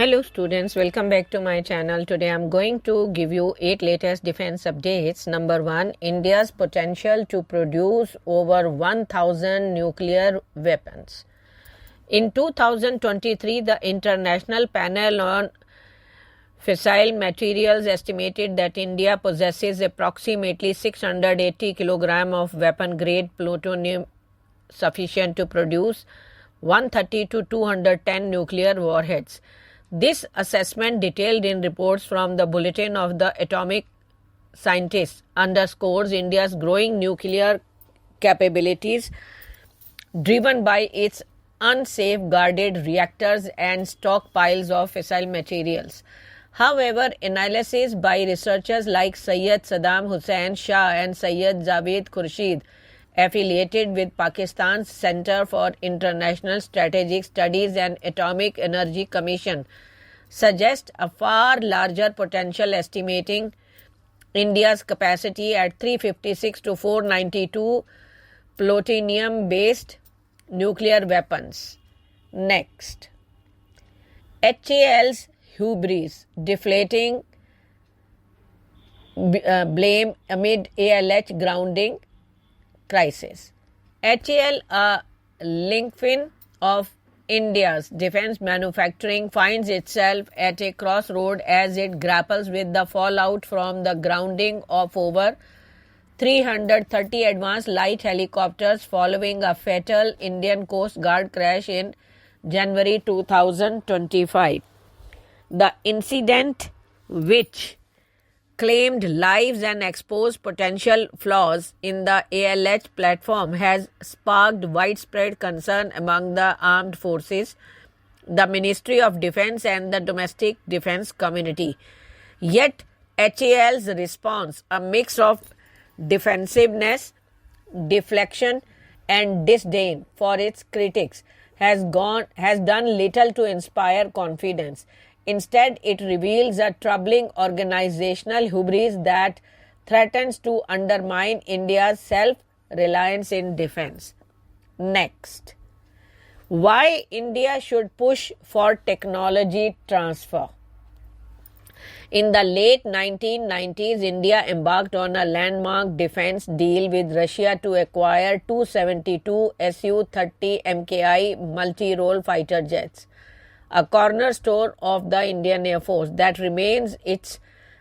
Hello students, welcome back to my channel. Today I'm going to give you 8 latest defense updates. Number 1, India's potential to produce over 1000 nuclear weapons. In 2023, the International Panel on Fissile Materials estimated that India possesses approximately 680 kg of weapon-grade plutonium sufficient to produce 130 to 210 nuclear warheads. This assessment, detailed in reports from the Bulletin of the Atomic Scientists, underscores India's growing nuclear capabilities, driven by its unsafeguarded reactors and stockpiles of fissile materials. However, analysis by researchers like Syed Saddam Hussain Shah and Syed Javed Khurshid, affiliated with Pakistan's Center for International Strategic Studies and Atomic Energy Commission, suggest a far larger potential, estimating India's capacity at 356 to 492 plutonium-based nuclear weapons. Next, HAL's hubris, deflating blame amid ALH grounding crisis. HAL, a linchpin of India's defense manufacturing, finds itself at a crossroad as it grapples with the fallout from the grounding of over 330 advanced light helicopters following a fatal Indian Coast Guard crash in January 2025. The incident, which claimed lives and exposed potential flaws in the ALH platform, has sparked widespread concern among the armed forces, the Ministry of Defense, and the domestic defense community. Yet, HAL's response, a mix of defensiveness, deflection, and disdain for its critics, has done little to inspire confidence. Instead, it reveals a troubling organizational hubris that threatens to undermine India's self-reliance in defense. Next, why India should push for technology transfer. In the late 1990s, India embarked on a landmark defense deal with Russia to acquire 272 Su-30 MKI multi-role fighter jets, a cornerstone of the Indian Air Force that remains its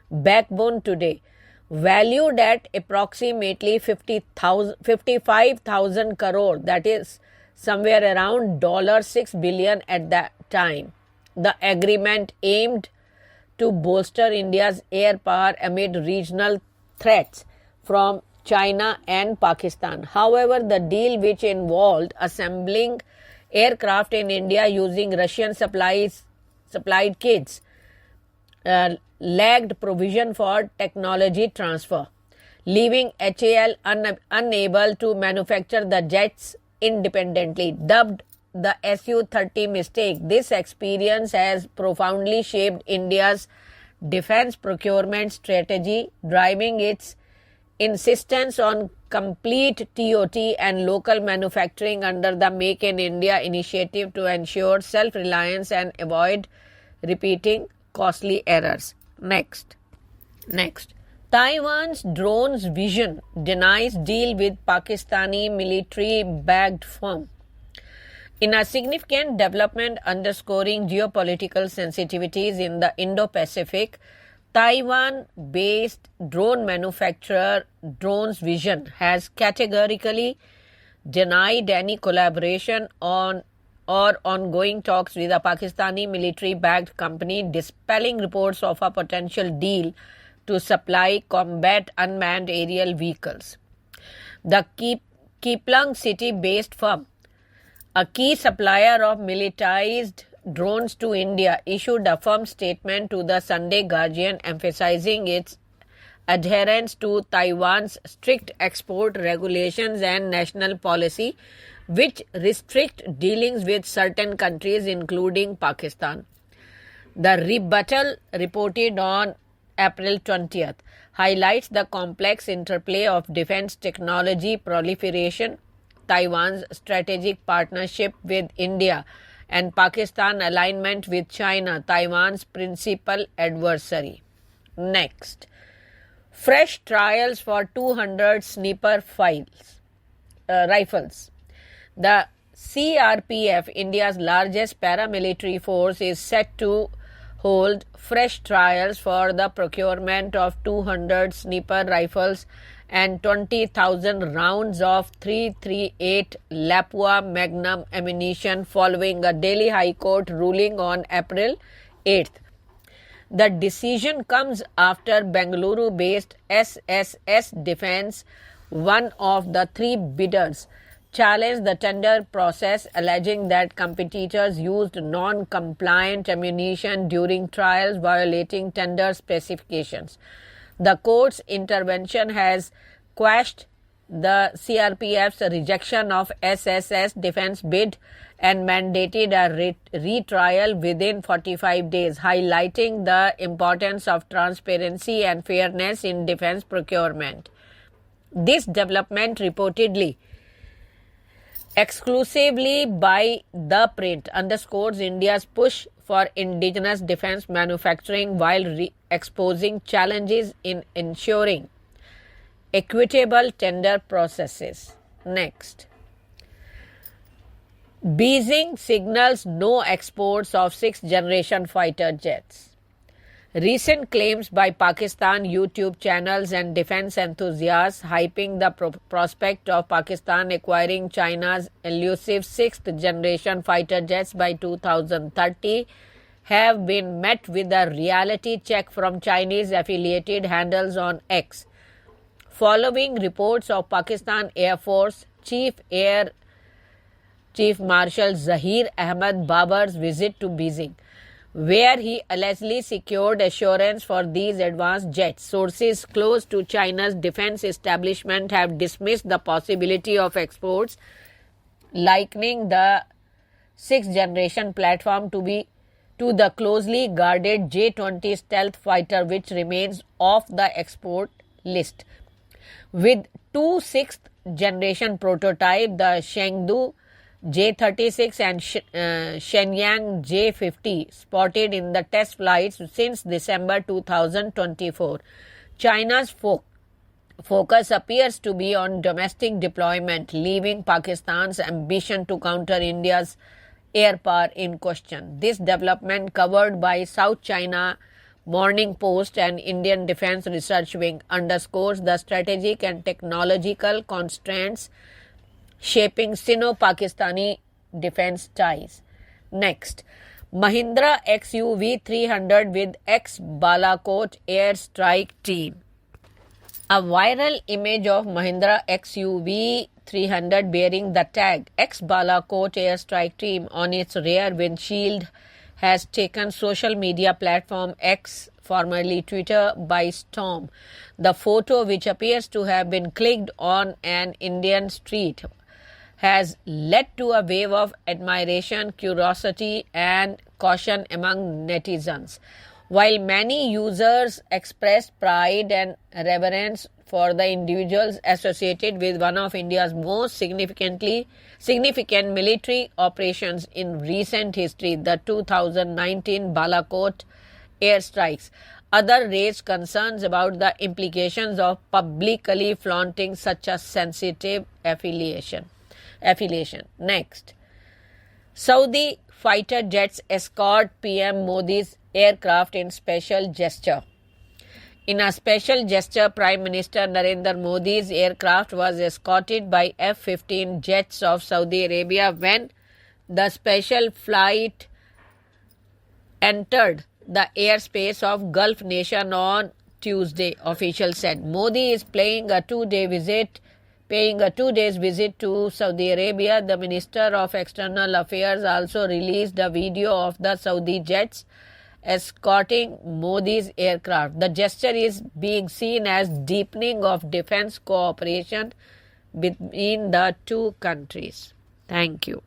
backbone today. Valued at approximately 55,000 crore, that is somewhere around $6 billion at that time, the agreement aimed to bolster India's air power amid regional threats from China and Pakistan. However, the deal, which involved assembling aircraft in India using Russian supplied kits, lacked provision for technology transfer, leaving HAL unable to manufacture the jets independently. Dubbed the Su-30 mistake, this experience has profoundly shaped India's defense procurement strategy, driving its insistence on complete TOT and local manufacturing under the Make in India initiative to ensure self-reliance and avoid repeating costly errors. Next, Taiwan's drones vision denies deal with Pakistani military-backed firm. In a significant development underscoring geopolitical sensitivities in the Indo-Pacific, Taiwan-based drone manufacturer Drones Vision has categorically denied any collaboration on or ongoing talks with a Pakistani military-backed company, dispelling reports of a potential deal to supply combat unmanned aerial vehicles. The Keplang City-based firm, a key supplier of militarized drones to India, issued a firm statement to the Sunday Guardian emphasizing its adherence to Taiwan's strict export regulations and national policy, which restrict dealings with certain countries including Pakistan. The rebuttal, reported on April 20th, highlights the complex interplay of defense technology proliferation, Taiwan's strategic partnership with India, and Pakistan alignment with China, Taiwan's principal adversary. Next, fresh trials for 200 sniper rifles. The CRPF, India's largest paramilitary force, is set to hold fresh trials for the procurement of 200 sniper rifles and 20,000 rounds of 338 Lapua Magnum ammunition following a Delhi High Court ruling on April 8th. The decision comes after Bengaluru-based SSS Defence, one of the three bidders, challenged the tender process, alleging that competitors used non-compliant ammunition during trials, violating tender specifications. The court's intervention has quashed the CRPF's rejection of SSS Defence bid and mandated a retrial within 45 days, highlighting the importance of transparency and fairness in defence procurement. This development, reportedly exclusively by The Print, underscores India's push for indigenous defence manufacturing while exposing challenges in ensuring equitable tender processes. Next, Beijing signals no exports of sixth-generation fighter jets. Recent claims by Pakistan YouTube channels and defense enthusiasts hyping the prospect of Pakistan acquiring China's elusive sixth-generation fighter jets by 2030 have been met with a reality check from Chinese-affiliated handles on X. Following reports of Pakistan Air Force Chief Marshal Zahir Ahmad Babar's visit to Beijing, where he allegedly secured assurance for these advanced jets, sources close to China's defense establishment have dismissed the possibility of exports, likening the sixth-generation platform to the closely guarded J-20 stealth fighter, which remains off the export list. With two sixth-generation prototypes, the Chengdu J-36 and Shenyang J-50 spotted in the test flights since December 2024. China's focus appears to be on domestic deployment, leaving Pakistan's ambition to counter India's air power in question. This development, covered by South China Morning Post and Indian Defence Research Wing, underscores the strategic and technological constraints shaping Sino-Pakistani defense ties. Next, Mahindra XUV 300 with ex-Balakot airstrike team. A viral image of Mahindra XUV 300 bearing the tag ex-Balakot airstrike team on its rear windshield has taken social media platform X, formerly Twitter, by storm. The photo, which appears to have been clicked on an Indian street, has led to a wave of admiration, curiosity, and caution among netizens. While many users expressed pride and reverence for the individuals associated with one of India's most significant military operations in recent history, the 2019 Balakot airstrikes, others raised concerns about the implications of publicly flaunting such a sensitive affiliation. Next, Saudi fighter jets escort PM Modi's aircraft in special gesture. In a special gesture, Prime Minister Narendra Modi's aircraft was escorted by F-15 jets of Saudi Arabia when the special flight entered the airspace of Gulf nation on Tuesday, officials said. Modi is paying a two-day visit to Saudi Arabia. The Minister of External Affairs also released a video of the Saudi jets escorting Modi's aircraft. The gesture is being seen as deepening of defense cooperation between the two countries. Thank you.